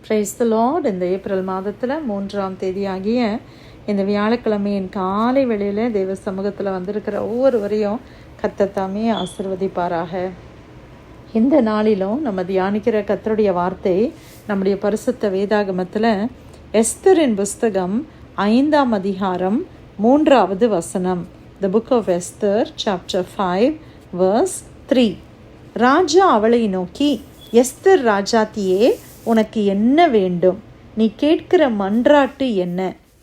Price the Lord. இந்த April மாதத்தில் 3ஆம் தேதியாகிய இந்த வியாழக்கிழமையின் காலை வேளையில் தேவ சமூகத்தில் வந்திருக்கிற ஒவ்வொருவரையும் கர்த்தர் தாமே ஆசீர்வதிப்பாராக. இந்த நாளிலும் நம்ம தியானிக்கிற கர்த்தருடைய வார்த்தை நம்முடைய பரிசுத்த வேதாகமத்தில் எஸ்தரின் புஸ்தகம் 5ஆம் அதிகாரம் 3வது வசனம். The book of Esther, chapter 5, verse 3. ராஜா அவளை நோக்கி, எஸ்தர் ராஜாத்தியே, உனக்கு என்ன வேண்டும்? நீ கேட்கிற மன்றாட்டு என்ன?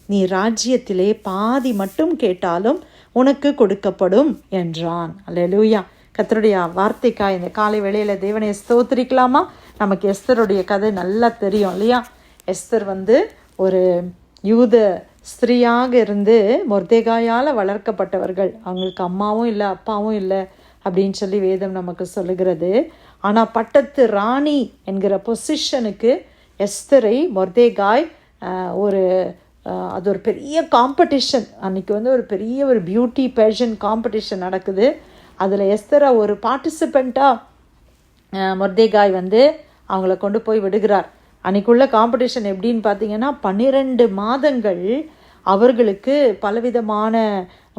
நீ ராஜ்யத்திலே பாதி மட்டும் கேட்டாலும் உனக்கு கொடுக்கப்படும் என்றான். அல்லேலூயா. கர்த்தருடைய வார்த்தைக்காய் இந்த காலை வேளையில் தேவனை ஸ்தோத்திரிக்கலாமா? நமக்கு எஸ்தருடைய கதை நல்லா தெரியும் இல்லையா? எஸ்தர் ஒரு யூத ஸ்திரீயாக இருந்து மொர்தெகாயால் வளர்க்கப்பட்டவர்கள். அவங்களுக்கு அம்மாவும் இல்லை அப்பாவும் இல்லை அப்படின்னு சொல்லி வேதம் நமக்கு சொல்லுகிறது. ஆனால் பட்டத்து ராணி என்கிற பொசிஷனுக்கு எஸ்தரை மொர்தெகாய் அது ஒரு பெரிய காம்படிஷன். அன்றைக்கி ஒரு பெரிய பியூட்டி பேஷன் காம்படிஷன் நடக்குது. அதில் எஸ்தரை ஒரு பார்ட்டிசிபெண்ட்டாக மொர்தெகாய் அவங்கள கொண்டு போய் விடுகிறார். அன்றைக்குள்ள காம்படிஷன் எப்படின்னு பார்த்தீங்கன்னா, 12 மாதங்கள் அவர்களுக்கு பலவிதமான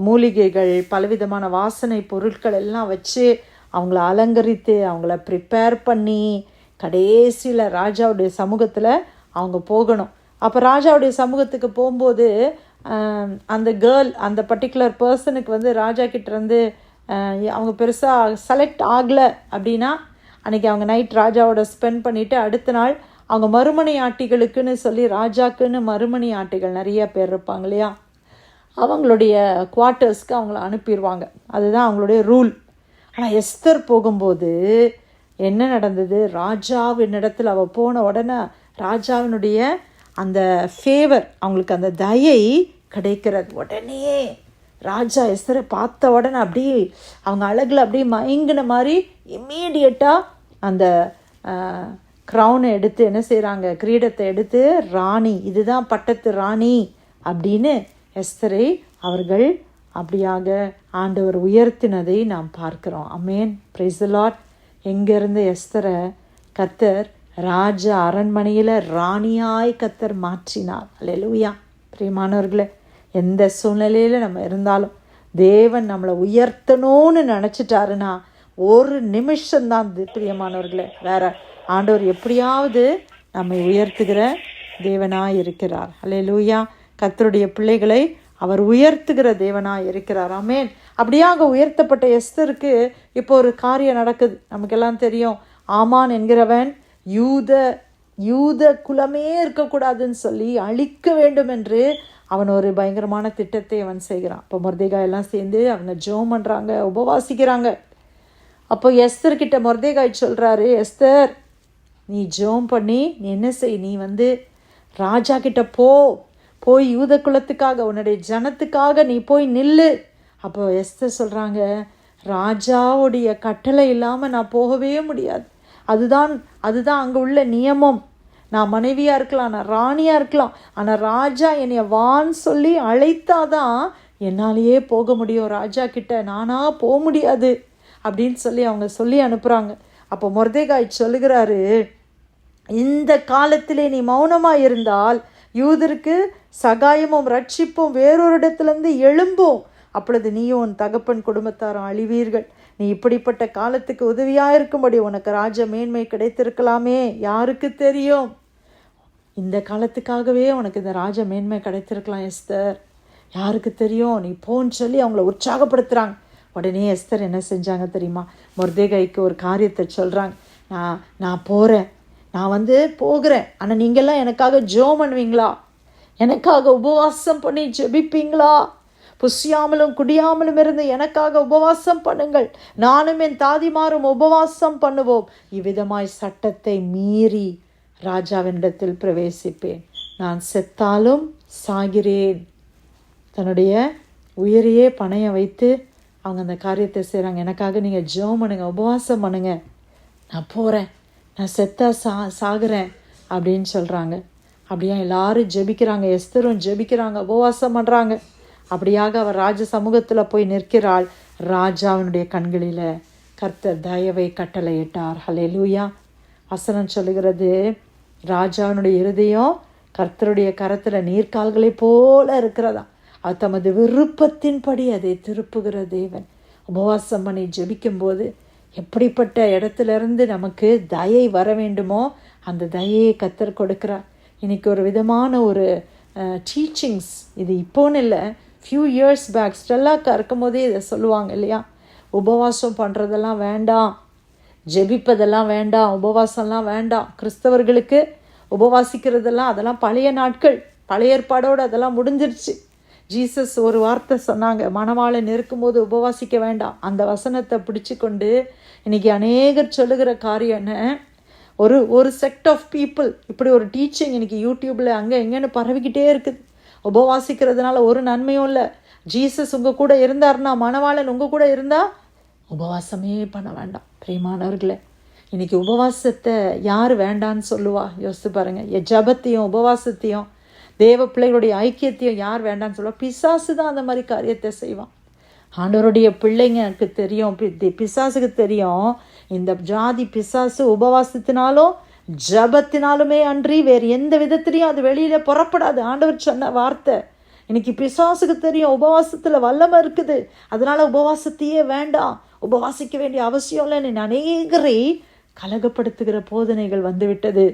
மூலிகைகள், பலவிதமான வாசனை பொருட்கள் எல்லாம் வச்சு அவங்கள அலங்கரித்து அவங்கள ப்ரிப்பேர் பண்ணி கடைசியில் ராஜாவுடைய சமூகத்தில் அவங்க போகணும். அப்போ ராஜாவுடைய சமூகத்துக்கு போகும்போது அந்த கேர்ள், அந்த பர்டிகுலர் பர்சனுக்கு ராஜா கிட்டேருந்து அவங்க பெருசாக செலக்ட் ஆகலை அப்படின்னா அன்றைக்கி அவங்க நைட் ராஜாவோட ஸ்பெண்ட் பண்ணிவிட்டு அடுத்த நாள் அவங்க மறுமணி ஆட்டிகளுக்குன்னு சொல்லி, ராஜாக்குன்னு மறுமணி ஆட்டிகள் நிறைய பேர் இருப்பாங்க இல்லையா, அவங்களுடைய குவார்ட்டர்ஸ்க்கு அவங்கள அனுப்பிடுவாங்க. அதுதான் அவங்களுடைய ரூல். ஆனால் எஸ்தர் போகும்போது என்ன நடந்தது? ராஜாவினிடத்தில் அவள் போன உடனே ராஜாவினுடைய அந்த ஃபேவர், அவங்களுக்கு அந்த தயை கிடைக்கிறது. உடனே ராஜா எஸ்தரை பார்த்த உடனே அப்படியே அவங்க அழகில் அப்படியே மயங்கின மாதிரி இம்மீடியட்டாக அந்த க்ரௌனை எடுத்து என்ன செய்கிறாங்க, கிரீடத்தை எடுத்து, ராணி, இதுதான் பட்டத்து ராணி அப்படின்னு எஸ்தரை அவர்கள் அப்படியாக ஆண்டவர் உயர்த்தினதை நாம் பார்க்கிறோம். ஆமென். Praise the Lord. எங்கேருந்து எஸ்தரை கர்த்தர் ராஜ அரண்மனையில் ராணியாய் கர்த்தர் மாற்றினார். அல்லேலூயா. பிரியமானவர்களே, எந்த சூழ்நிலையில் நம்ம இருந்தாலும் தேவன் நம்மளை உயர்த்தணும்னு நினச்சிட்டாருன்னா ஒரு நிமிஷம்தான் பிரியமானவர்களே, வேற ஆண்டவர் எப்படியாவது நம்மை உயர்த்துகிற தேவனாய் இருக்கிறார். அல்லேலூயா. கர்த்தருடைய பிள்ளைகளை அவர் உயர்த்துகிற தேவனாய் இருக்கிறார். ஆமென். அப்படியாக உயர்த்தப்பட்ட எஸ்தருக்கு இப்போ ஒரு காரியம் நடக்குது. நமக்கெல்லாம் தெரியும், ஆமான் என்கிறவன் யூத குலமே இருக்கக்கூடாதுன்னு சொல்லி அழிக்க வேண்டும் என்று அவன் ஒரு பயங்கரமான திட்டத்தை அவன் செய்கிறான். இப்போ மொர்தெகாய் எல்லாம் சேர்ந்து அவங்க ஜெபம் பண்ணுறாங்க, உபவாசிக்கிறாங்க. அப்போ எஸ்தர் கிட்ட மொர்தெகாய் சொல்கிறாரு, எஸ்தர், நீ ஜெபம் பண்ணி நீ என்ன செய், நீ ராஜா கிட்ட போய் யூத குலத்துக்காக, உன்னுடைய ஜனத்துக்காக நீ போய் நில்லு. அப்போ எஸ்தர் சொல்கிறாங்க, ராஜாவுடைய கட்டளை இல்லாமல் நான் போகவே முடியாது. அதுதான் அங்கே உள்ள நியமம். நான் மனைவியாக இருக்கலாம், நான் ராணியாக இருக்கலாம், ஆனால் ராஜா என்னைய வான்னு சொல்லி அழைத்தாதான் என்னாலேயே போக முடியும் ராஜா கிட்ட, நானாக போக முடியாது அப்படின்னு சொல்லி அவங்க சொல்லி அனுப்புகிறாங்க. அப்போ மொர்தெகாய் சொல்லுகிறாரு, இந்த காலத்திலே நீ மௌனமாக இருந்தால் யூதருக்கு சகாயமும் ரட்சிப்பும் வேறொரு இடத்துலேருந்து எழும்பும். அப்பொழுது நீயும் உன் தகப்பன் குடும்பத்தாரும் அழிவீர்கள். நீ இப்படிப்பட்ட காலத்துக்கு உதவியாக இருக்கும்படி உனக்கு ராஜ மேன்மை கிடைத்திருக்கலாமே, யாருக்கு தெரியும்? இந்த காலத்துக்காகவே உனக்கு இந்த ராஜ மேன்மை கிடைத்திருக்கலாம் எஸ்தர், யாருக்கு தெரியும்? நீ போன்னு சொல்லி அவங்கள உற்சாகப்படுத்துகிறாங்க. உடனே எஸ்தர் என்ன செஞ்சாங்க தெரியுமா? மொர்தெகாய்க்கு ஒரு காரியத்தை சொல்கிறாங்க. நான் போகிறேன், நான் போகிறேன், ஆனால் நீங்கள்லாம் எனக்காக ஜெபம் பண்ணுவீங்களா? எனக்காக உபவாசம் பண்ணி ஜெபிப்பீங்களா? புசியாமலும் குடியாமலும் இருந்து எனக்காக உபவாசம் பண்ணுங்கள், நானும் என் தாதிமாரும் உபவாசம் பண்ணுவோம். இவ்விதமாய் சட்டத்தை மீறி ராஜாவினிடத்தில் பிரவேசிப்பேன். நான் செத்தாலும் சாகிறேன். தன்னுடைய உயிரையே பணையம் வைத்து அவங்க அந்த காரியத்தை செய்கிறாங்க. எனக்காக நீங்கள் ஜெபம் பண்ணுங்க, உபவாசம் பண்ணுங்க, நான் போகிறேன், நான் செத்தா சாகிறேன் அப்படின்னு சொல்கிறாங்க. அப்படியா எல்லாரும் ஜெபிக்கிறாங்க, எஸ்தரும் ஜெபிக்கிறாங்க, உபவாசம் பண்ணுறாங்க. அப்படியாக அவர் ராஜ சமூகத்தில் போய் நிற்கிறாள். ராஜாவினுடைய கண்களில் கர்த்தர் தயவை கட்டளையிட்டார். ஹல்லேலூயா. வசனம் சொல்லுகிறது, ராஜாவினுடைய இருதயம் கர்த்தருடைய கரத்தில் நீர்க்கால்களை போல இருக்கிறதா. அது தமது விருப்பத்தின்படி அதை திருப்புகிற தேவன். உபவாசம் பண்ணி ஜெபிக்கும் போது எப்படிப்பட்ட இடத்துலேருந்து நமக்கு தயை வர வேண்டுமோ அந்த தயையை கர்த்தர் கொடுக்கிறார். இன்றைக்கி ஒரு விதமான ஒரு டீச்சிங்ஸ், இது இப்போன்னு இல்லை, ஃபியூ இயர்ஸ் பேக் ஸ்டெல்லாக்கா இருக்கும் போதே இதை சொல்லுவாங்க இல்லையா, உபவாசம் பண்ணுறதெல்லாம் வேண்டாம், ஜெபிப்பதெல்லாம் வேண்டாம், உபவாசம்லாம் வேண்டாம். கிறிஸ்தவர்களுக்கு உபவாசிக்கிறதெல்லாம் அதெல்லாம் பழைய நாட்கள், பழைய ஏற்பாடோடு அதெல்லாம் முடிஞ்சிருச்சு. ஜீசஸ் ஒரு வார்த்தை சொன்னாங்க, மணவாளன் இருக்கும்போது உபவாசிக்க வேண்டாம். அந்த வசனத்தை பிடிச்சி கொண்டு இன்றைக்கி அநேகர் சொல்லுகிற காரியம் என்ன, ஒரு செக்ட் ஆஃப் பீப்புள் இப்படி ஒரு டீச்சிங் இன்றைக்கி யூடியூப்பில் அங்கே எங்கேன்னு பரவிக்கிட்டே இருக்குது. உபவாசிக்கிறதுனால ஒரு நன்மையும் இல்லை. ஜீசஸ் உங்கள் கூட இருந்தார்னா, மணவாளன் உங்கள் கூட இருந்தால் உபவாசமே பண்ண வேண்டாம். பிரியமானவர்களே, இன்றைக்கி உபவாசத்தை யார் வேண்டான்னு சொல்லுவா? யோசித்து பாருங்கள். ஜபத்தையும் உபவாசத்தையும் தேவ பிள்ளைகளுடைய ஐக்கியத்தையும் யார் வேண்டான்னு சொல்லுவா? பிசாசு தான் அந்த மாதிரி காரியத்தை செய்வான். ஆண்டவருடைய பிள்ளைங்களுக்கு தெரியும், பிசாசுக்கு தெரியும், இந்த ஜாதி பிசாசு உபவாசத்தினாலும் ஜபத்தினாலுமே அன்றி வேறு எந்த விதத்திலையும் அது வெளியில் புறப்படாது. ஆண்டவர் சொன்ன வார்த்தை. இன்னைக்கு பிசாசுக்கு தெரியும் உபவாசத்தில் வல்லமை இருக்குது, அதனால் உபவாசத்தையே வேண்டாம், உபவாசிக்க வேண்டிய அவசியம் இல்லைன்னு அநேகரை கலகப்படுத்துகிற போதனைகள் வந்துவிட்டது.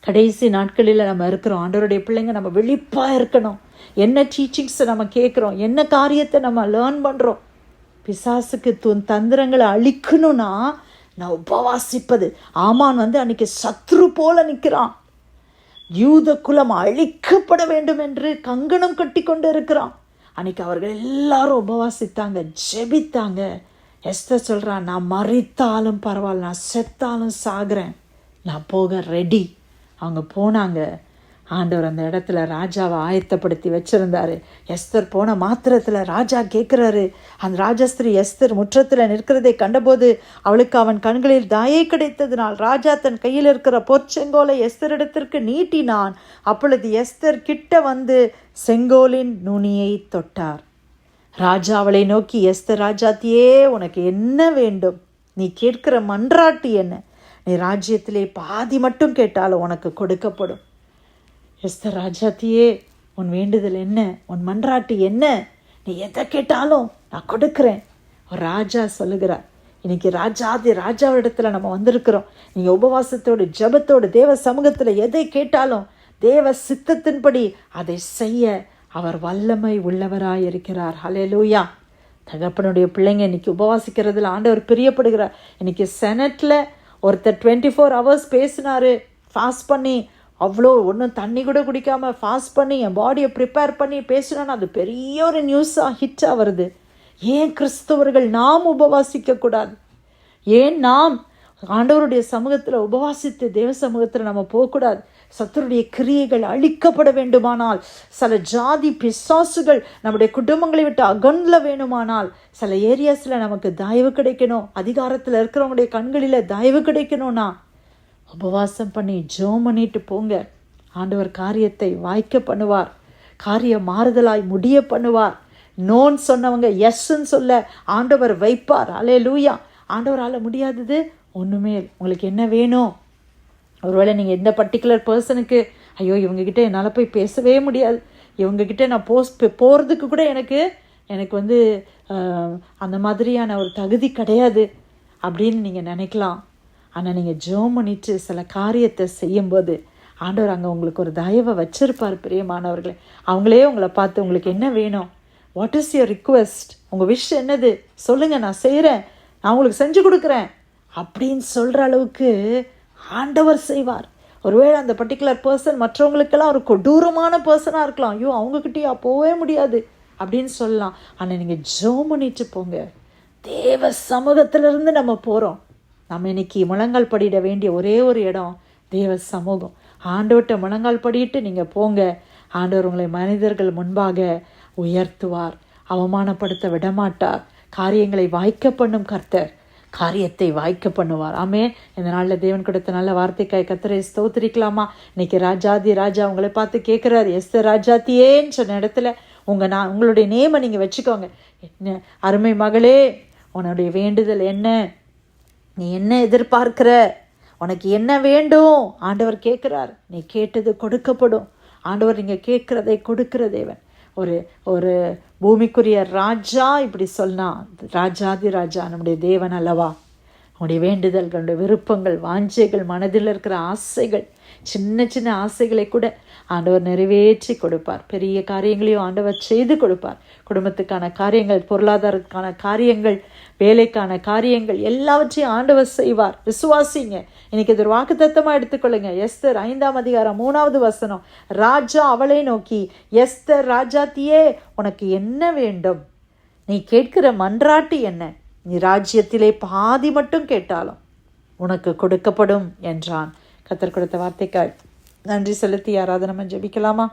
கடைசி நாட்களில் நம்ம இருக்கிறோம். ஆண்டவருடைய பிள்ளைங்க நம்ம விழிப்பாக இருக்கணும். என்ன டீச்சிங்ஸை நம்ம கேட்குறோம், என்ன காரியத்தை நம்ம லேர்ன் பண்ணுறோம். பிசாசுக்கு தந்திரங்களை அழிக்கணும்னா நான் உபவாசிப்பது. ஆமான் அன்னைக்கு சத்ரு போல நிற்கிறான். யூத குலம் அழிக்கப்பட வேண்டும் என்று கங்கணம் கட்டி கொண்டு இருக்கிறான். அன்னைக்கு அவர்கள் எல்லாரும் உபவாசித்தாங்க, ஜெபித்தாங்க. எஸ்தர் சொல்கிறான், நான் மரித்தாலும் பரவாயில்ல, நான் செத்தாலும் சாகிறேன், நான் போக ரெடி. அவங்க போனாங்க. ஆண்டவர் அந்த இடத்துல ராஜாவை ஆயத்தப்படுத்தி வச்சுருந்தாரு. எஸ்தர் போன மாத்திரத்தில் ராஜா கேட்குறாரு. அந்த ராஜஸ்திரி எஸ்தர் முற்றத்தில் நிற்கிறதை கண்டபோது அவளுக்கு அவன் கண்களில் தயை கிடைத்ததினால் ராஜா தன் கையில் இருக்கிற பொற்செங்கோலை எஸ்தரிடத்திற்கு நீட்டினான். அப்பொழுது எஸ்தர் கிட்ட வந்து செங்கோலின் நுனியை தொட்டார். ராஜா அவளை நோக்கி, எஸ்தர் ராஜாத்தியே, உனக்கு என்ன வேண்டும்? நீ கேட்கிற மன்றாட்டு என்ன? நீ ராஜ்யத்திலே பாதி மட்டும் கேட்டாலும் உனக்கு கொடுக்கப்படும். எஸ்தர் ராஜாத்தியே, உன் வேண்டுதல் என்ன? உன் மன்றாட்டு என்ன? நீ எதை கேட்டாலும் நான் கொடுக்குறேன். ஒரு ராஜா சொல்லுகிறார். இன்னைக்கு ராஜாவிடத்தில் நம்ம வந்திருக்கிறோம். நீங்கள் உபவாசத்தோடு ஜபத்தோடு தேவ சமூகத்தில் எதை கேட்டாலும் தேவ சித்தத்தின்படி அதை செய்ய அவர் வல்லமை உள்ளவராய் இருக்கிறார். ஹல்லேலூயா. தகப்பனுடைய பிள்ளைங்க இன்னைக்கு உபவாசிக்கிறதுல ஆண்டவர் பிரியப்படுகிறார். இன்னைக்கு செனட்டில் ஒருத்தர் 24 hours பேசினார், ஃபாஸ்ட் பண்ணி, அவ்வளோ ஒன்றும் தண்ணி கூட குடிக்காமல் ஃபாஸ்ட் பண்ணி என் பாடியை ப்ரிப்பேர் பண்ணி பேசினான்னு அது பெரிய ஒரு நியூஸாக ஹிட்டாக வருது. ஏன் கிறிஸ்தவர்கள் நாம் உபவாசிக்கக்கூடாது? ஏன் நாம் ஆண்டவருடைய சமூகத்தில் உபவாசித்து தேவ சமூகத்தில் நம்ம போகக்கூடாது? சத்துருடைய கிரியைகள் அழிக்கப்பட வேண்டுமானால், சில ஜாதி பிசாசுகள் நம்முடைய குடும்பங்களை விட்டு அகன்ல வேணுமானால், சில ஏரியாஸில் நமக்கு தயவு கிடைக்கணும், அதிகாரத்தில் இருக்கிறவங்களுடைய கண்களில் தயவு கிடைக்கணும்னா உபவாசம் பண்ணி ஜெபம் பண்ணிட்டு போங்க. ஆண்டவர் காரியத்தை வாய்க்க பண்ணுவார், காரிய மாறுதலாய் முடிய பண்ணுவார். நோன் சொன்னவங்க எஸ்ன்னு சொல்ல ஆண்டவர் வைப்பார். அல்லேலூயா. ஆண்டவரால் முடியாதது ஒன்றுமே. உங்களுக்கு என்ன வேணும்? ஒருவேளை நீங்கள் எந்த பர்டிகுலர் பர்சனுக்கு, ஐயோ இவங்ககிட்ட என்னால் போய் பேசவே முடியாது, இவங்ககிட்ட நான் போகிறதுக்கு கூட எனக்கு அந்த மாதிரியான ஒரு தகுதி கிடையாது அப்படின்னு நீங்கள் நினைக்கலாம். ஆனால் நீங்கள் ஜெபம் பண்ணிட்டு சில காரியத்தை செய்யும்போது ஆண்டவர் அங்கே உங்களுக்கு ஒரு தயவை வச்சிருப்பார். பிரியமானவர்களே, அவங்களே உங்களை பார்த்து உங்களுக்கு என்ன வேணும், வாட் இஸ் யுவர் ரிக்வெஸ்ட், உங்கள் விஷ் என்னது சொல்லுங்கள், நான் செய்கிறேன், நான் உங்களுக்கு செஞ்சு கொடுக்குறேன் அப்படின்னு சொல்கிற அளவுக்கு ஆண்டவர் செய்வார். ஒருவேளை அந்த பர்டிகுலர் பர்சன் மற்றவங்களுக்கெல்லாம் ஒரு கொடூரமான பர்சனாக இருக்கலாம், ஐயோ அவங்கக்கிட்டேயா போகவே முடியாது அப்படின்னு சொல்லலாம். ஆனால் நீங்கள் ஜெபம் பண்ணிட்டு போங்க. தேவ சமூகத்திலிருந்து நம்ம போகிறோம். நம்ம இன்னைக்கு முழங்கால் படியிட வேண்டிய ஒரே ஒரு இடம் தேவ சமூகம். ஆண்டவர்கிட்ட முழங்கால் படிட்டு நீங்கள் போங்க. ஆண்டவர் உங்களை மனிதர்கள் முன்பாக உயர்த்துவார், அவமானப்படுத்த விடமாட்டார். காரியங்களை வாய்க்க பண்ணும் கர்த்தர் காரியத்தை வாய்க்க பண்ணுவார். ஆமே. இந்த நாளில் தேவன் கொடுத்த நல்ல வார்த்தைக்காய் கர்த்தரை ஸ்தோத்திரிக்கலாமா? இன்னைக்கு ராஜா உங்களை பார்த்து கேட்குறாரு, எஸ்தர் ராஜாத்தியேன்னு சொன்ன இடத்துல உங்களுடைய நேமை நீங்கள் வச்சுக்கோங்க. என்ன அருமை மகளே, உன்னுடைய வேண்டுதல் என்ன? நீ என்ன எதிர்பார்க்கிற? உனக்கு என்ன வேண்டும் ஆண்டவர் கேட்குறார். நீ கேட்டது கொடுக்கப்படும். ஆண்டவர் நீங்கள் கேட்குறதை கொடுக்கிற தேவன். ஒரு ஒரு பூமிக்குரிய ராஜா இப்படி சொன்னால், ராஜாதி ராஜா நம்முடைய தேவன் அல்லவா? உன்னுடைய வேண்டுதல்களுடைய விருப்பங்கள், வாஞ்சைகள், மனதில் இருக்கிற ஆசைகள், சின்ன சின்ன ஆசைகளை கூட ஆண்டவர் நிறைவேற்றி கொடுப்பார். பெரிய காரியங்களையும் ஆண்டவர் செய்து கொடுப்பார். குடும்பத்துக்கான காரியங்கள், பொருளாதாரத்துக்கான காரியங்கள், வேலைக்கான காரியங்கள் எல்லாவற்றையும் ஆண்டவர் செய்வார். விசுவாசிங்க. இன்னைக்கு இது ஒரு வாக்குத்தத்தமாக எடுத்துக்கொள்ளுங்க. எஸ்தர் 5:3 ராஜா அவளை நோக்கி, எஸ்தர் ராஜாத்தியே, உனக்கு என்ன வேண்டும்? நீ கேட்கிற மன்றாட்டு என்ன? நீ ராஜ்யத்திலே பாதி மட்டும் கேட்டாலும் உனக்கு கொடுக்கப்படும் என்றான். கர்த்தர் கொடுத்த வார்த்தைக்காய் நன்றி செலுத்தி ஆராதனை ஜெபிக்கலாமா?